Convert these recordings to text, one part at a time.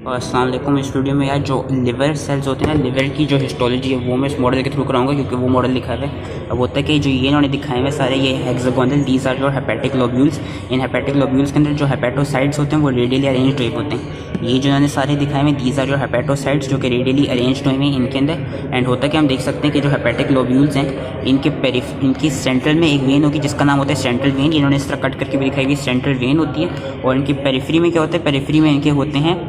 और अस्सलाम वालेकुम। इस वीडियो में यार जो लिवर सेल्स होते हैं ना, लिवर की जो हिस्टोलॉजी है वो मैं इस मॉडल के थ्रू कराऊंगा क्योंकि वो मॉडल लिखा है। अब होता है कि जो ये इन्होंने दिखाए हुए सारे ये hexagonal, these are your hepatic lobules. इन हेपेटिक लोब्यूल्स के अंदर जो हेपेटोसाइट्स होते हैं वो रेडियली अरेंज्ड हुए होते हैं। ये जो इन्होंने सारे दिखाए हुए दीज आर योर हेपेटोसाइट्स जो कि रेडियली अरेंज्ड हुए हैं इनके अंदर। एंड होता है कि हम देख सकते हैं कि जो हेपेटिक लोब्यूल्स हैं इनकी सेंट्रल में एक वेन होगी जिसका नाम होता है सेंट्रल वेन। इन्होंने इस तरह कट करके भी दिखाई हुई सेंट्रल वेन होती है। और इनकी पेरिफेरी में क्या होता है, पेरिफेरी में इनके होते हैं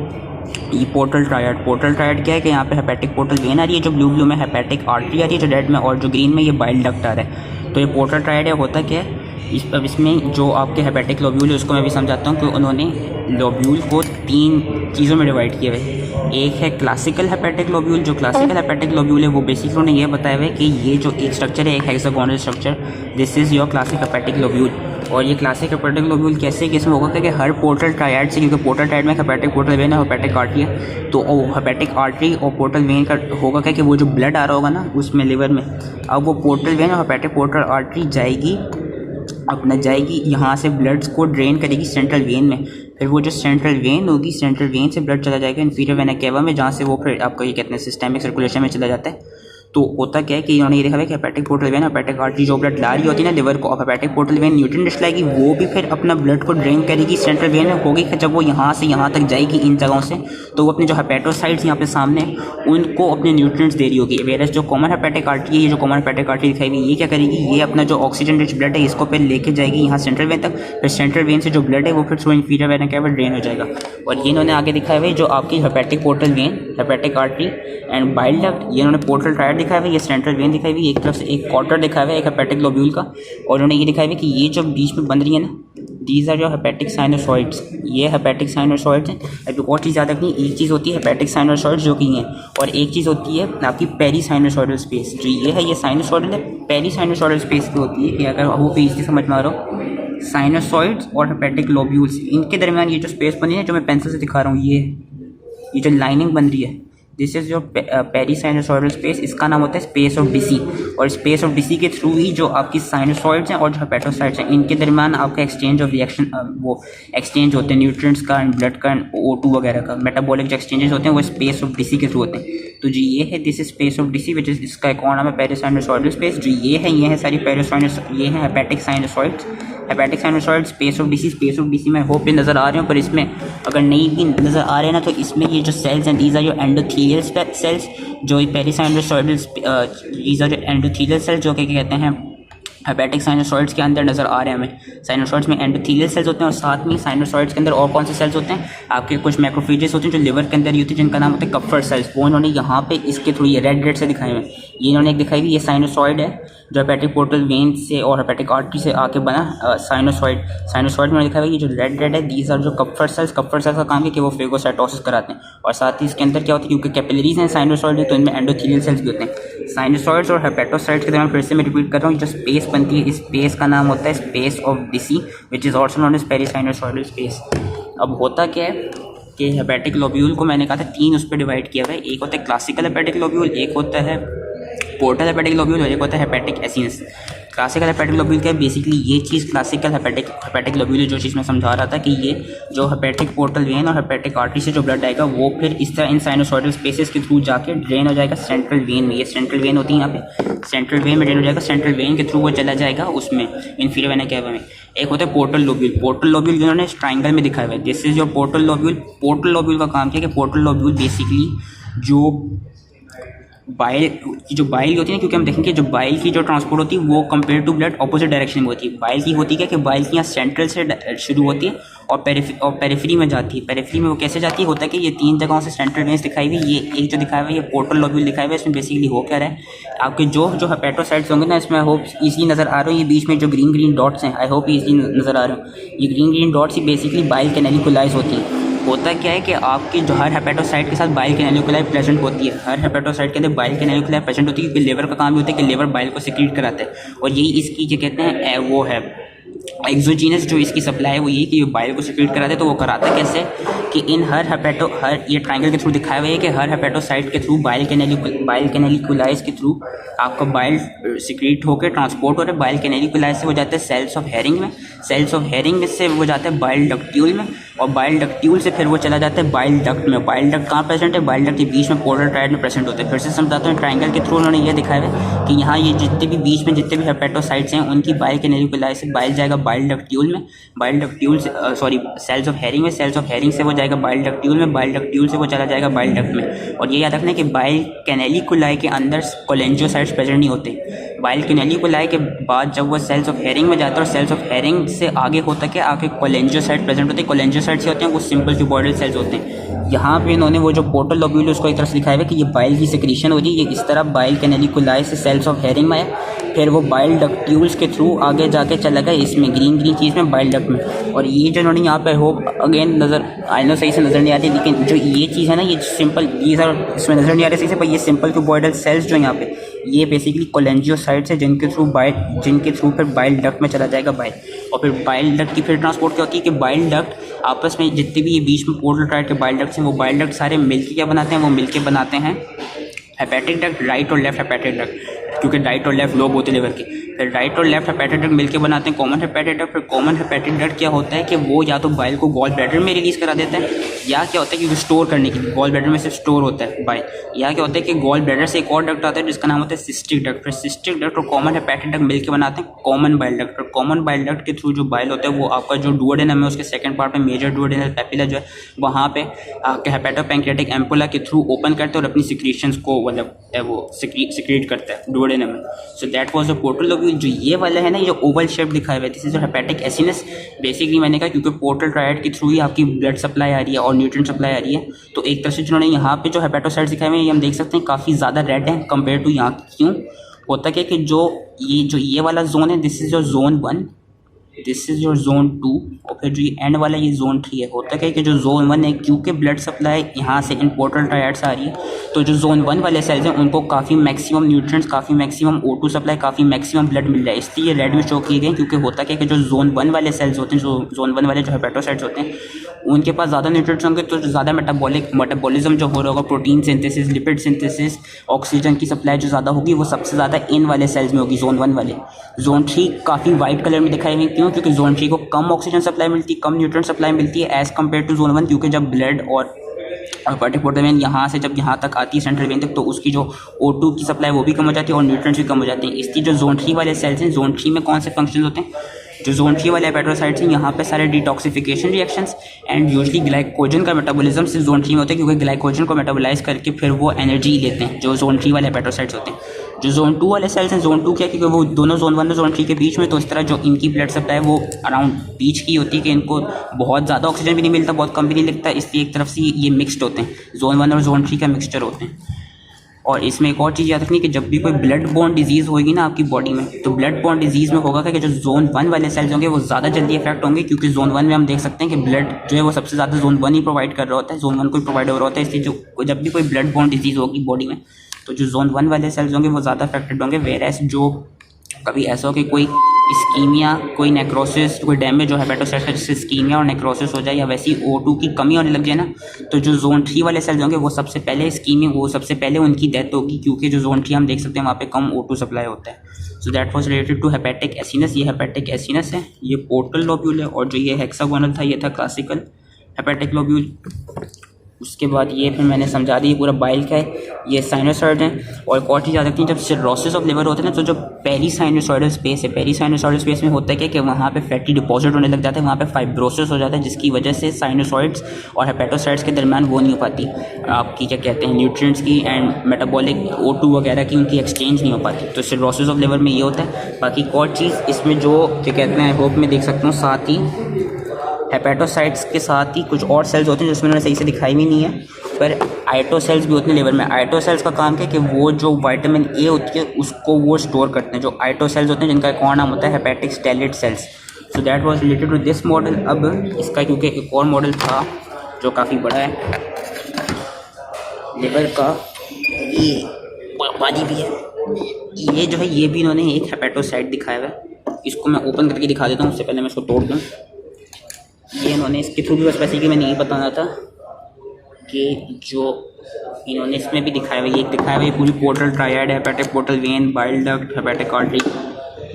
ये पोर्टल ट्रायड। पोर्टल ट्रायड क्या है कि यहाँ पे हेपेटिक पोर्टल वेन आ रही है, जो ब्लू में हेपेटिक आर्टरी आ रही है जो रेड में, और जो ग्रीन में ये बाइल डक्ट आ रहा है। तो ये पोर्टल ट्रायड है। होता क्या है इसमें जो आपके हेपेटिक लोब्यूल है उसको मैं भी समझाता हूँ कि उन्होंने लोब्यूल को 3 चीज़ों में डिवाइड किए हुए। एक है क्लासिकल हेपेटिक लोब्यूल। जो क्लासिकल हेपेटिक लोब्यूल है वो बेसिकली उन्होंने ये बताया हुआ है कि ये जो एक स्ट्रक्चर है, एक hexagonal structure, this is your classic hepatic lobule. और ये क्लासिक हेपेटिक लोब्यूल कैसे कि इसमें होगा कि हर पोर्टल ट्रायड से, क्योंकि पोर्टल ट्रायड में हेपेटिक पोर्टल वेन है, हेपेटिक आर्टरी है, तो हेपेटिक आर्टरी और पोर्टल वेन का होगा क्या कि वो जो ब्लड आ रहा होगा ना उसमें लिवर में, अब वो पोर्टल वेन और हेपेटिक पोर्टल आर्टरी जाएगी यहाँ से ब्लड्स को ड्रेन करेगी सेंट्रल वेन में। फिर वो जो सेंट्रल वेन होगी, सेंट्रल वेन से ब्लड चला जाएगा इंफीरियर वेना केवा में, जहाँ से वो फिर आपको ये कहते हैं सिस्टेमिक सर्कुलेशन में चला जाता है। तो होता क्या है कि इन्होंने ये देखा है कि hepatic portal vein, hepatic artery जो ब्लड ला रही होती है ना लिवर को, अब हेपेटिक पोर्टल वेन न्यूट्रिएंट्स लाएगी, वो भी फिर अपना ब्लड को ड्रेन करेगी सेंट्रल वेन में। होगी जब वो यहाँ से यहाँ तक जाएगी इन जगहों से, तो वो अपने जो हेपेटोसाइट्स यहाँ पे सामने उनको अपने न्यूट्रिएंट्स दे रही होगी। वेरस जो कॉमन हेपेटिक आर्टरी है, ये जो कॉमन हेपेटिक आर्टरी दिखाई हुई, ये क्या करेगी, ये अपना जो ऑक्सीजन रिच ब्लड है इसको फिर लेके जाएगी यहाँ सेंट्रल वेन तक। फिर सेंट्रल वेन से जो ब्लड है वो फिर through inferior vena cava drain हो जाएगा। और ये इन्होंने आगे दिखाया हुआ है जो आपकी hepatic portal vein, hepatic artery and bile duct, ये इन्होंने पोर्टल ट्रायड दिखाया हुआ है, ये सेंट्रल वेन दिखाई हुई, एक तरफ से एक क्वार्टर दिखाया हुआ है एक हेपेटिक लोब्यूल का। और उन्होंने ये दिखाया हुआ है कि ये जो बीच में बन रही है ना, दीज आर जो हेपेटिक साइनोसॉइड्स, ये हेपेटिक साइनोसॉइड्स हैं। अब और चीज़ याद रखनी, एक चीज़ होती है हेपेटिक साइनोसॉइड्स जो कि हैं, और एक चीज़ होती है आपकी पेरीसाइनोसॉइडल स्पेस। जो ये है ये साइनोसॉइडल है, पेरीसाइनोसॉइडल स्पेस की होती है कि अगर वो पेज की समझ में आ रहा हो, साइनोसॉइड्स और हेपेटिक लोब्यूल्स इनके दरमियान ये जो स्पेस बनी है जो मैं पेंसिल से दिखा रहा हूँ, ये जो लाइनिंग बन रही है, दिस इज जो पेरीसाइनोसॉइडल स्पेस, इसका नाम होता है स्पेस ऑफ डिसी। और स्पेस ऑफ डिसी के थ्रू ही जो आपकी साइनोसॉइड्स हैं और जो हेपेटोसाइट्स हैं इनके दरमियान आपका एक्सचेंज ऑफ रिएक्शन, वो एक्सचेंज होते हैं न्यूट्रिएंट्स का एंड ब्लड का एंड O2 वगैरह का, मेटाबॉलिक जो एक्सचेंजेस होते हैं वो स्पेस ऑफ डिसी के थ्रू होते हैं। तो जी ये है this is space of Disse which is, इसका एक और नाम है पेरीसाइनोसॉइडल स्पेस। जो ये है सारी ये है hepatic sinusoids, hepatic sinusoid, space of DC में होप ये नज़र आ रहे हो, पर इसमें अगर नहीं भी नज़र आ रहे हैं ना तो इसमें ये जो सेल्स हैं these are your endothelial cells, जो perisinusoidal these are endothelial cells जो कि कहते हैं हेपेटिक साइनोसॉइड्स के अंदर नज़र आ रहे हैं हमें। साइनोसॉइड्स में एंडोथेलियल सेल्स होते हैं और साथ में साइनोसॉइड्स के अंदर और कौन से सेल्स होते हैं, आपके कुछ मैक्रोफेजेस होते हैं जो लिवर के अंदर ही होती है जिनका नाम होता है कप्फर सेल्स। वो इन्होंने यहाँ पे इसके थ्रू ये रेड से दिखाए हुए हैं। ये इन्होंने एक दिखाई हुई, ये साइनोसॉइड है जो हेपेटिक पोर्टल वेन से और हेपेटिक आर्टरी से आके बना साइनोसॉइड में दिखा हुआ है। ये जो रेड है दीज आर जो कप्फर सेल्स का काम है कि वो फेगोसाइटोसिस कराते हैं। और साथ ही इसके अंदर क्या होता है, क्योंकि कैपिलरीज हैं साइनोसॉइड तो इनमें एंडोथेलियल सेल्स भी होते हैं। साइनोसॉइड्स और हेपेटोसाइट्स के दरमियान फिर से मैं रिपीट कर रहा हूँ, जो स्पेस बनती है इस स्पेस का नाम होता है space of Disse which is also known as perisinusoidal space. अब होता क्या है कि हेपेटिक लोब्यूल को मैंने कहा था 3 उस पर डिवाइड किया हुआ है। एक होता है क्लासिकल हेपेटिक लोब्यूल, एक होता है पोर्टल हेपेटिक लोब्यूल और एक होता है hepatic acinus. Classical hepatic lobule क्या है, बेसिकली ये चीज़ क्लासिकल हेपेटिक लोब्यूल जो चीज़ मैं समझा रहा था कि ये जो हेपेटिक पोर्टल वेन और हेपेटिक आर्टरी से जो ब्लड आएगा वो फिर इस तरह इन साइनोसॉइडल स्पेसेस के थ्रू जाके ड्रेन हो जाएगा सेंट्रल वेन में। ये सेंट्रल वेन होती है यहाँ पे, सेंट्रल वेन में ड्रेन हो जाएगा, सेंट्रल वेन के थ्रू वो चला जाएगा उसमें इंफीरियर वेना केवा में। एक होता है पोर्टल लोब्यूल, पोर्टल लोब्यूल जिन्होंने ट्राइंगल में दिखाया हुआ है, this is your portal lobule. Portal lobule का काम क्या है कि पोर्टल लोब्यूल बेसिकली जो बाइल होती है, क्योंकि हम देखेंगे जो बाइल की जो ट्रांसपोर्ट होती है वो compare to blood opposite direction में होती है। बाइल की होती है कि बाइल की यहाँ सेंट्रल से शुरू होती है और पेरिफेरी में जाती है। पेरिफेरी में वो कैसे जाती है, होता है कि ये 3 जगहों से सेंट्रल वेन्स दिखाई हुई, ये एक जो दिखाया हुआ है ये पोर्टल लोब्यूल दिखाया हुआ है। इसमें बेसिकली हो क्या रहा है, आपके जो हेपेटोसाइट्स होंगे ना, इसमें होप इजी नज़र आ रहे हो, ये बीच में जो ग्रीन डॉट्स हैं आई होप इजी नज़र आ रहे हो, ये ग्रीन डॉट्स ही बेसिकली बाइल कैनालिकुलाइज होती है। होता क्या है कि आपकी जो हर हेपेटोसाइट के साथ बाइल कैनालिकुलाई प्रेजेंट होती है, हर हेपेटोसाइट के अंदर बाइल कैनालिकुलाई प्रेजेंट होती है, क्योंकि लिवर का काम भी होता है कि लिवर बाइल को सिक्रीट कराता है। और यही इसकी जो कहते हैं वो है एक्सोजीनस जो इसकी सप्लाई है वो ये कि बाइल को सिक्रीट कराते हैं। तो वो कराता है कैसे कि इन हर ये ट्राइंगल के थ्रू दिखाया हुआ है कि हर हेपेटोसाइट के थ्रू बाइल कैनालिकुलाइज के थ्रू आपका बाइल सिक्रीट होकर ट्रांसपोर्ट हो रहा है। बाइल कैनालिकुलाइज से वो जाता है सेल्स ऑफ हेरिंग में, सेल्स ऑफ हेरिंग में से वो जाता है बाइल डक्ट्यूल में, और बाइल डक्ट्यूल से फिर वो चला जाता है बाइल डक्ट में। बाइल डक्ट कहाँ प्रेजेंट है? बाइल डक्ट के बीच में पोर्टल ट्रायड में प्रेजेंट होते हैं। फिर से समझाता हूँ, ट्राइंगल के थ्रू उन्होंने ये दिखाया है कि यहाँ ये जितने भी बीच में जितने भी हेपेटोसाइट्स हैं उनकी बाइल कैनालिकुलाई से बाइल जाएगा बाइल डक्ट्यूल में, बाइल डक्ट्यूल से सॉरी सेल्स ऑफ हेरिंग में, सेल्स ऑफ हेरिंग से वो जाएगा बाइल डक्ट्यूल में, बाइल डक्ट्यूल से वो चला जाएगा बाइल डक्ट में। और ये याद रखना है कि बाइल कैनालिकुलाई के अंदर कोलेंजियोसाइट्स प्रेजेंट नहीं होते। बाइल कैनालिकुलाई के बाद जब वो सेल्स ऑफ हेरिंग में जाता है और सेल्स ऑफ हेरिंग से आगे होता है आगे कोलेंजियोसाइट प्रेजेंट होते हैं। कोलेंजियोसाइट से होते हैं वो सिंपल क्यूबॉइडल सेल्स होते हैं। यहाँ पे इन्होंने वो जो पोर्टल लोब्यूल उसको एक तरफ से दिखाया है कि ये बाइल की सिक्रीशन हो रही है। ये इस तरह बाइल कैनालिकुलाई से सेल्स ऑफ हेरिंग में आया, फिर वो बाइल डक्ट्यूल्स के थ्रू आगे जाके चला गया इसमें ग्रीन ग्रीन चीज़ में बाइल डक्ट में। और ये जो इन्होंने यहाँ पे होप अगेन नज़र आई नो सही से नज़र नहीं आती, लेकिन जो ये चीज़ है ना ये सिंपल ये सर इसमें नज़र नहीं आ रही सही से, पर ये सिंपल क्यूबॉइडल सेल्स जो यहाँ पे ये बेसिकली कोलेंजियोसाइट्स है जिनके थ्रू फिर बाइल डक्ट में चला जाएगा बाइल। और फिर बाइल डक्ट की फिर ट्रांसपोर्ट क्या होती है कि बाइल डक्ट आपस में जितने भी ये बीच में पोर्टल ट्रायड के बाइल डक्ट्स हैं वो बाइल डक्ट सारे मिलके क्या बनाते हैं? वो मिलके बनाते हैं हेपेटिक डक्ट, राइट और लेफ्ट हेपेटिक डक्ट, क्योंकि राइट और लेफ्ट लोब होते हैं लिवर के। फिर राइट और लेफ्ट हेपेटिक डक्ट मिलकर बनाते हैं कॉमन हेपेटिक डक्ट। फिर कॉमन हेपेटिक डक्ट क्या होता है कि वो या तो बाइल को गॉल ब्लैडर में रिलीज़ करा देता है, या क्या होता है कि स्टोर करने के लिए गॉल ब्लैडर में सिर्फ स्टोर होता है बाइल, या क्या होता है कि गॉल ब्लैडर से एक और डक्ट आता है जिसका नाम होता है सिस्टिक डक्ट। फिर सिस्टिक डक्ट और कॉमन हेपेटिक डक्ट मिलकर बनाते हैं कॉमन बाइल डक्ट। और कॉमन बाइल डक्ट के थ्रू जो बाइल होता है वो आपका जो डुओडेनम है उसके सेकंड पार्ट में मेजर डुओडेनल पेपिला जो है वहाँ पे आपके हेपेटोपैंक्रियाटिक एम्पुला के थ्रू ओपन करते हैं और अपनी सिक्रीशंस को मतलब वो सिक्रीट करता है डुओडेनम में। सो that was the portal lobule. जो ये वाला है ना ये जो ओवल शेप दिखाया हुआ है this is hepatic acinus. Basically मैंने कहा क्योंकि पोर्टल ट्रायड के थ्रू ही आपकी ब्लड सप्लाई आ रही है और न्यूट्रिएंट सप्लाई आ रही है, तो एक तरह से जिन्होंने यहाँ पे जो हेपेटोसाइट्स दिखाए हुए हैं ये हम देख सकते हैं काफ़ी ज़्यादा रेड है कंपेयर टू यहाँ। क्यों होता क्या कि जो ये वाला जोन है this is your zone 1, this is your zone 2 और फिर जो ये एंड वाला ये जोन 3 है। होता क्या है कि जो जोन 1 है क्योंकि ब्लड सप्लाई यहाँ से इन पोर्टल ट्रायड से आ रही है तो जो जोन 1 वाले सेल्स हैं उनको काफ़ी मैक्सिमम न्यूट्रिएंट्स, काफ़ी मैक्सिमम O2 सप्लाई, काफ़ी मैक्सिमम ब्लड मिल रहा है, इसलिए रेड में शो किए गए। क्योंकि होता क्या है कि जो जोन 1 वाले सेल्स होते हैं, जो जोन 1 वाले जो हेपेटोसाइट्स होते हैं उनके पास ज़्यादा न्यूट्रिएंट्स होंगे तो ज़्यादा मेटाबॉलिज्म जो हो रहा होगा, protein synthesis, lipid synthesis, oxygen की सप्लाई जो ज़्यादा होगी वो सबसे ज़्यादा इन वाले सेल्स में होगी जोन 1 वाले। जोन 3 काफ़ी वाइट कलर में दिखाई हुई, क्यों? क्योंकि जोन 3 को कम ऑक्सीजन सप्लाई मिलती है, कम न्यूट्रिएंट सप्लाई मिलती है एज़ कम्पेयर टू जोन 1। क्योंकि जब ब्लड और पर्टिकुलर वेन यहाँ से जब यहाँ तक आती है सेंट्रल वेन तक तो उसकी जो O2 की सप्लाई वो भी कम हो जाती है और न्यूट्रिएंट्स भी कम हो जाते हैं। इसलिए जो जोन 3 वाले सेल्स हैं, जोन 3 में कौन से फंक्शन होते हैं? जो जोन 3 वाले हेपेटोसाइट्स हैं यहाँ पे सारे detoxification reactions and usually glycogen का मेटाबॉलिज्म सिर्फ जोन 3 में होता है, क्योंकि ग्लाइकोजन को मेटाबोलाइज करके फिर वो एनर्जी लेते हैं जो जोन 3 वाले हेपेटोसाइट्स होते हैं। जो जोन 2 वाले सेल्स हैं, जोन 2 क्या, क्योंकि वो दोनों जोन 1 और जोन 3 के बीच में, तो इस तरह जो इनकी ब्लड सप्लाई वो अराउंड बीच की होती है कि इनको बहुत ज़्यादा ऑक्सीजन भी नहीं मिलता, बहुत कम भी नहीं लगता, इसलिए एक तरफ से ये मिक्सड होते हैं, जोन 1 और जोन 3 का मिक्सचर होते हैं। और इसमें एक और चीज़ याद रखनी कि जब भी कोई ब्लड बोर्न डिजीज़ होगी ना आपकी बॉडी में, तो ब्लड बोर्न डिजीज़ में होगा कि जो जोन 1 वाले सेल्स होंगे वो ज़्यादा जल्दी इफेक्ट होंगे, क्योंकि जोन 1 में हम देख सकते हैं कि ब्लड जो है वो सबसे ज़्यादा जोन 1 ही प्रोवाइड कर रहा होता है, जोन 1 को ही प्रोवाइड हो रहा होता है। इसलिए जो जब भी कोई ब्लड बोर्न डिजीज़ होगी बॉडी में तो जो जोन 1 वाले सेल्स होंगे वो ज़्यादा अफेक्टेड होंगे। वेरएस जो कभी ऐसा हो कि कोई इस्कीमिया, कोई नेक्रोसिस, कोई डैमेज जो हेपेटोसाइट्स का जिससे इस्कीमिया और नेक्रोसिस हो जाए या वैसी O2 की कमी होने लग जाए ना, तो जो जोन 3 वाले सेल्स होंगे वो सबसे पहले इस्कीमिया, वो सबसे पहले उनकी डेथ होगी, क्योंकि जो जोन 3 हम देख सकते हैं वहाँ पे कम O2 सप्लाई होता है। So that was related to hepatic acinus. ये हेपेटिक एसिनस है, ये पोर्टल लोब्यूल है, और जो ये हेक्सागोनल था ये था क्लासिकल हेपेटिक लोब्यूल। उसके बाद ये फिर मैंने समझा दी पूरा बाइल का है, ये साइनोसॉइड हैं। और एक और चीज़ याद रखती है, जब सिरोसिस ऑफ लिवर होते हैं ना, तो जो पेरी साइनोसॉइडल स्पेस है, पेरी साइनोसॉइडल स्पेस में होता है क्या कि वहाँ पे फैटी डिपॉजिट होने लग जाता है, वहाँ पे फाइब्रोसिस हो जाता है, जिसकी वजह से साइनोसॉइड्स और हेपेटोसाइट्स के दरमियान वो नहीं हो पाती आपकी क्या कहते हैं न्यूट्रिएंट्स की एंड मेटाबॉलिक O2 वगैरह की उनकी एक्सचेंज नहीं हो पाती। तो सिरोसिस ऑफ लिवर में ये होता है। बाकी एक और चीज़ इसमें जो क्या कहते हैं, आई होप में देख सकता हूँ, साथ ही हेपेटोसाइट्स के साथ ही कुछ और सेल्स होते हैं जिसमें उन्होंने सही से दिखाई भी नहीं है, पर आइटोसेल्स भी होते हैं लिवर में। आइटोसेल्स का काम क्या है कि वो जो विटामिन ए होती है उसको वो स्टोर करते हैं। जो आइटोसेल्स होते हैं जिनका एक और नाम होता है hepatic stellate cells. So that was related to this model. अब इसका क्योंकि एक और मॉडल था जो काफ़ी बड़ा है लिवर का, ये बादी भी है, ये जो है ये भी इन्होंने एक हेपेटोसाइट दिखाया हुआ है। इसको मैं ओपन करके दिखा देता हूँ, उससे पहले मैं इसको तोड़ दूँ। ये इन्होंने इसके थ्रू भी बस बेसिकली मैंने ये बताना था कि जो इन्होंने इसमें भी दिखाया हुआ, ये दिखाया हुआ ये पूरी पोर्टल ट्रायड है, hepatic portal vein, bile duct, hepatic artery,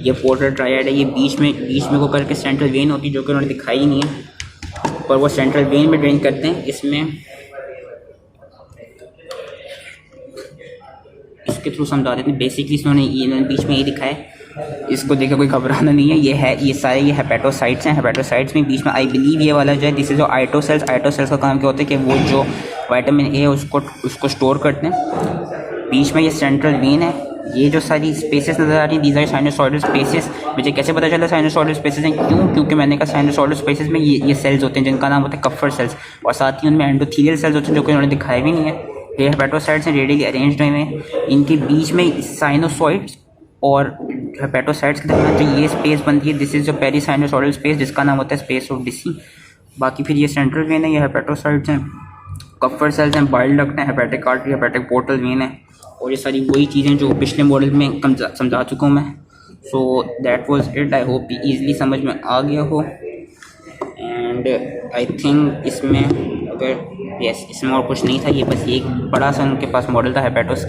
ये पोर्टल ट्रायड है। ये बीच में को करके सेंट्रल वेन होती है जो कि उन्होंने दिखाई नहीं है। और वो सेंट्रल वेन में ड्रेन करते हैं। इसमें इसके थ्रू समझा देते हैं। बेसिकली इन्होंने बीच में ये दिखा है, इसको देखे कोई घबराना नहीं है। ये सारे ये हेपेटोसाइट्स हैं। हेपेटोसाइट्स में बीच में आई बिलीव ये वाला जो है दिस इज जो आइटोसेल्स। आइटोसेल्स का काम क्या होता है कि वो जो विटामिन ए है उसको स्टोर करते हैं। बीच में ये सेंट्रल वेन है। ये जो सारी स्पेसेस नज़र आ रही हैं, दीज आर साइनोसॉइडल स्पेसेस। मुझे कैसे पता चला साइनोसॉइडल स्पेसेस हैं? क्योंकि मैंने कहा साइनोसॉइडल स्पेसेस में ये सेल्स होते हैं जिनका नाम होता है कफर सेल्स, और साथ ही उनमें एंडोथीलियल सेल्स होते हैं जो कि उन्होंने दिखाए भी नहीं है। ये हेपेटोसाइट्स हैं, रेडियली अरेंज्ड हुए हैं। इनके बीच में साइनोसॉइड्स और हेपेटोसाइट्स के दरमियान जो ये स्पेस बनती है दिस इज जो पेरीसाइनोसॉइडल स्पेस, जिसका नाम होता है स्पेस ऑफ डिसी। बाकी फिर ये सेंट्रल वेन है, ये हेपेटोसाइट्स हैं, कफर सेल्स हैं, बाइल डक्ट हैं, hepatic artery, hepatic portal vein है, और ये सारी वही चीज़ें जो पिछले मॉडल में समझा चुका हूँ मैं। सो that was it. I hope easily समझ में आ गया हो। एंड आई थिंक इसमें अगर इसमें और कुछ नहीं था, ये बस एक बड़ा सा उनके पास मॉडल था हेपेटोस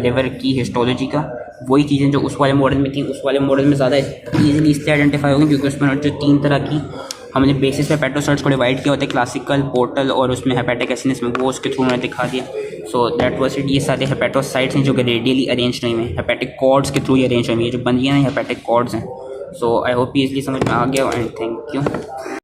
लिवर की हिस्टोलॉजी का। वही चीज़ें जो उस वाले मॉडल में थी, उस वाले मॉडल में ज़्यादा ईजिली इसलिए आइडेंटिफाई होंगी क्योंकि उसमें जो 3 तरह की हमने बेसिस पे हेपेटोसाइट्स को डिवाइड किया होता है, क्लासिकल, पोर्टल और उसमें हेपेटिक एसिनिस में, वो उसके थ्रू मैंने दिखा दिया। सो दैट वाज इट। ये सारे हेपेटोसाइट्स हैं जो कि रेडियली अरेंज नहीं हुए, हेपेटिक कॉर्ड्स के थ्रू ही अरेंज हुए हैं। ये जो बन गए हैं हेपेटिक कॉर्ड्स हैं। सो आई होप ईजिली समझ में आ गया एंड थैंक यू।